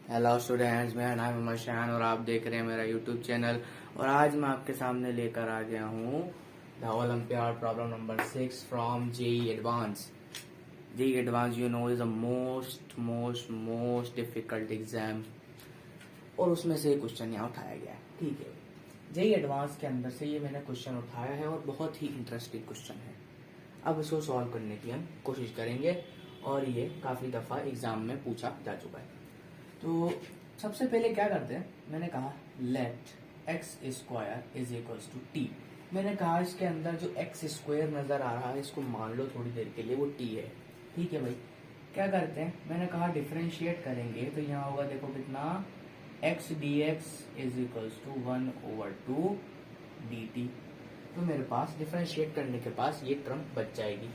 Hello students, मेरा नाम है मशान और आप देख रहे हैं मेरा यूट्यूब चैनल। और आज मैं आपके सामने लेकर आ गया हूँ the olympiad problem number 6 from JEE advance. JEE advance you know is the most most most difficult exam, और उसमें से क्वेश्चन यहाँ उठाया गया है। ठीक है, जेई एडवांस के अंदर से ये मैंने क्वेश्चन उठाया है और बहुत ही इंटरेस्टिंग क्वेश्चन है। अब इसको सॉल्व करने की हम कोशिश करेंगे और ये काफ़ी दफ़ा एग्जाम में पूछा जा चुका है। तो सबसे पहले क्या करते हैं, मैंने कहा let X square is equals to T. मैंने कहा इसके अंदर जो एक्स स्क्वायर नजर आ रहा है इसको मान लो थोड़ी देर के लिए वो टी है। ठीक है भाई, क्या करते हैं, मैंने कहा डिफरेंशिएट करेंगे तो यहाँ होगा, देखो कितना, X D X is equals to 1/2 D T. तो मेरे पास डिफरेंशिएट करने के पास ये टर्म बच जाएगी।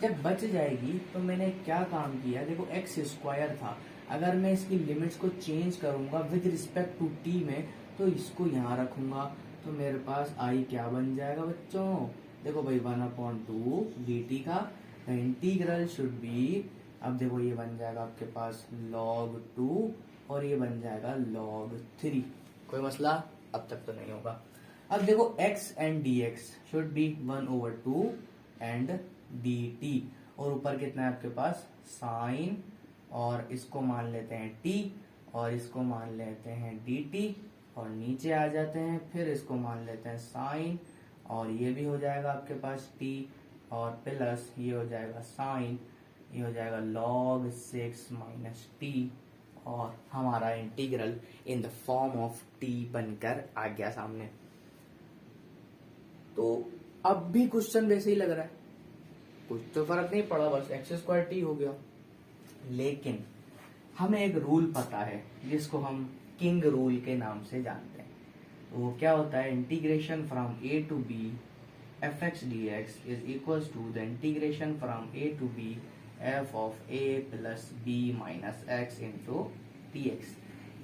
जब बच जाएगी तो मैंने क्या काम किया, देखो एक्स स्क्वायर था, अगर मैं इसकी लिमिट्स को चेंज करूंगा विद रिस्पेक्ट टू टी में तो इसको यहाँ रखूंगा तो मेरे पास आई क्या बन जाएगा बच्चों, देखो भाई 1/2 डी टी का इंटीग्रल शुड बी, अब देखो ये बन जाएगा आपके पास log 2 और ये बन जाएगा log 3। कोई मसला अब तक तो नहीं होगा। अब देखो x and dx should be 1/2 and dt, और ऊपर कितना है आपके पास साइन, और इसको मान लेते हैं t और इसको मान लेते हैं dt, और नीचे आ जाते हैं फिर इसको मान लेते हैं साइन, और ये भी हो जाएगा आपके पास t, और प्लस ये हो जाएगा साइन, ये हो जाएगा log 6 माइनस t, और हमारा integral in the form of t बनकर आ गया सामने। तो अब भी क्वेश्चन वैसे ही लग रहा है, कुछ तो फर्क नहीं पड़ा, बस एक्स स्क्वायर टी हो गया। लेकिन हमें एक रूल पता है जिसको हम किंग रूल के नाम से जानते हैं। तो वो क्या होता है, integration from A to B F X D X is equals to the integration from A to B F of A plus B minus X into T X.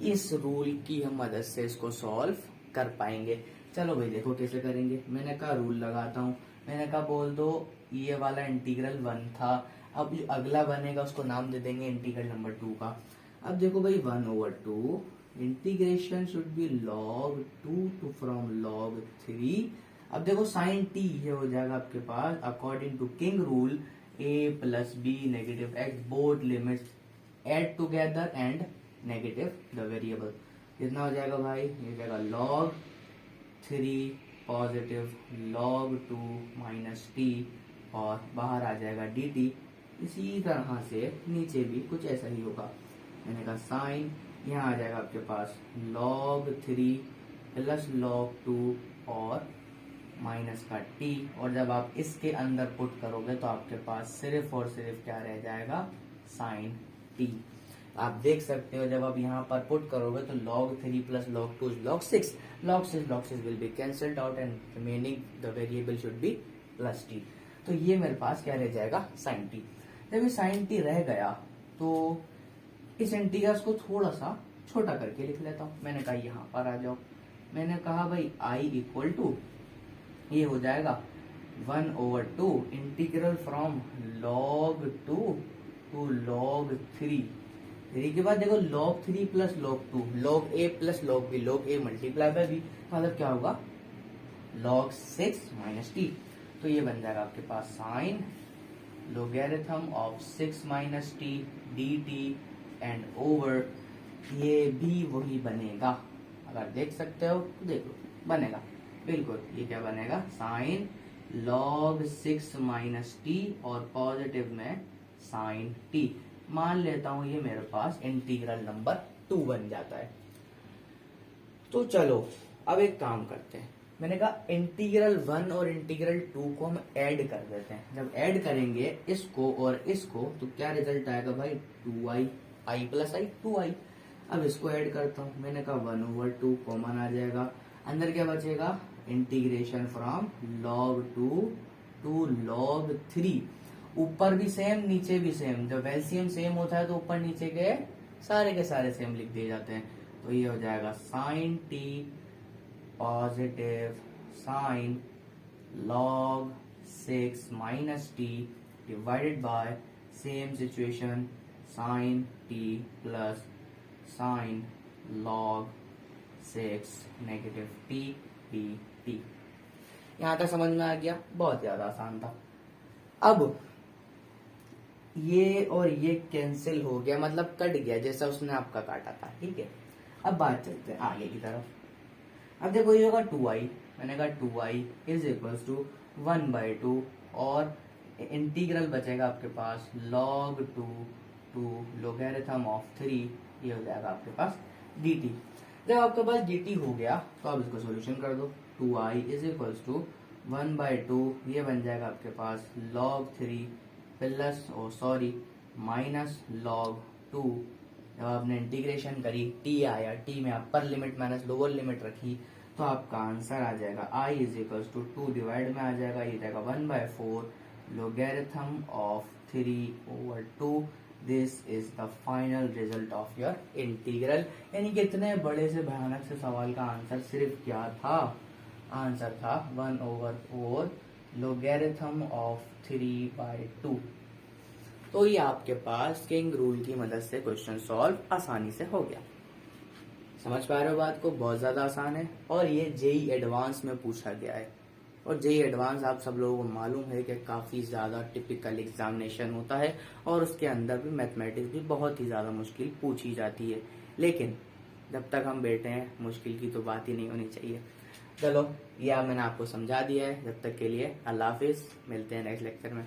इस रूल की हम मदद से इसको सॉल्व कर पाएंगे। चलो भाई देखो कैसे करेंगे। मैंने कहा रूल लगाता हूँ, मैंने कहा बोल दो ये वाला इंटीग्रल 1 था, अब जो अगला बनेगा उसको नाम दे देंगे इंटीग्रल नंबर 2 का। अब देखो भाई 1/2 integration should be log 2 to from log 3। अब देखो साइन टी ये हो जाएगा आपके पास according to king rule a plus b negative x both limits add together and negative the variable. कितना हो जाएगा भाई, ये हो जाएगा log 3 positive log 2 minus t, और बाहर आ जाएगा dt। इसी तरह से नीचे भी कुछ ऐसा ही होगा। मैंने कहा साइन, यहाँ आ जाएगा आपके पास log 3 प्लस log 2 और माइनस का t, और जब आप इसके अंदर पुट करोगे तो आपके पास सिर्फ और सिर्फ क्या रह जाएगा, साइन t। आप देख सकते हो जब आप यहाँ पर पुट करोगे तो log 3 plus log 2 is log 6, log 6 will be cancelled out and remaining the variable should be plus t। तो ये मेरे पास क्या रह जाएगा, साइन t। जब ये साइन t रह गया तो इस इंटीग्रल को थोड़ा सा छोटा करके लिख लेता हूँ। मैंने कहा यहाँ पर आ जाओ, मैंने कहा भाई i इक्वल टू ये हो जाएगा 1/2 integral from log 2 to log 3 के बाद देखो log 3 plus log 2 log a plus log b, log a multiply by b, मतलब क्या होगा log 6 माइनस t। तो ये बन जाएगा आपके पास sine logarithm of 6 minus t dt and over, ये भी वही बनेगा। अगर देख सकते हो तो देख लो, बनेगा बिल्कुल। ये क्या बनेगा, साइन log 6 माइनस टी और पॉजिटिव में साइन t। मान लेता हूं ये मेरे पास इंटीग्रल नंबर 2 बन जाता है। तो चलो अब एक काम करते हैं, मैंने कहा इंटीग्रल 1 और इंटीग्रल 2 को हम ऐड कर देते हैं। जब ऐड करेंगे इसको और इसको तो क्या रिजल्ट आएगा भाई, 2i, i plus I 2i। अब इसको ऐड करता हूं, मैंने कहा 1/2 कॉमन आ जाएगा, अंदर क्या बचेगा, integration from log 2 to log 3। ऊपर भी सेम नीचे भी सेम, जब एलसीएम सेम होता है तो ऊपर नीचे के सारे सेम लिख दिए जाते हैं। तो ये हो जाएगा sine T positive sine log 6 minus T divided by same situation sine T plus sine log 6 negative T P T. यहां तक समझ में आ गया? बहुत ज्यादा आसान था। अब ये और ये कैंसिल हो गया, मतलब कट गया जैसा उसने आपका काटा था, ठीक है। अब बात चलते हैं आगे की तरफ। अब देखो ये होगा 2i, मैंने कहा 2i इज इक्वल्स टू 1/2 और इंटीग्रल बचेगा आपके पास log 2 टू लोगैरिथम ऑफ 3, ये हो जाएगा आपके पास dt। जब आपके पास dt हो गया तो आप इसको सोल्यूशन कर दो। 2i इज इक्वल्स टू 1/2, ये बन जाएगा आपके पास log 3 प्लस माइनस log 2। जब आपने इंटीग्रेशन करी t आया, t में upper limit minus lower limit रखी तो आपका आंसर आ जाएगा i is equals to 2 divide में आ जाएगा, ये जाएगा 1/4 logarithm of 3/2। This is the final result of your integral. यानी कि इतने बड़े से भयानक से सवाल का आंसर सिर्फ क्या था? आंसर था 1/4 लोगैरिथम ऑफ 3/2। तो ये आपके पास किंग रूल की मदद से क्वेश्चन सॉल्व आसानी से हो गया। समझ पा रहे हो बात को? बहुत ज्यादा आसान है और ये जेई एडवांस में पूछा गया है। और जेई एडवांस आप सब लोगों को मालूम है कि काफी ज्यादा टिपिकल एग्जामिनेशन होता है और उसके अंदर भी मैथमेटिक्स भी बहुत ही ज्यादा मुश्किल पूछी जाती है। लेकिन जब तक हम बैठे हैं मुश्किल की तो बात ही नहीं होनी चाहिए। चलो ये मैंने आपको समझा दिया है। जब तक के लिए अल्लाह हाफिज, मिलते हैं नेक्स्ट लेक्चर में।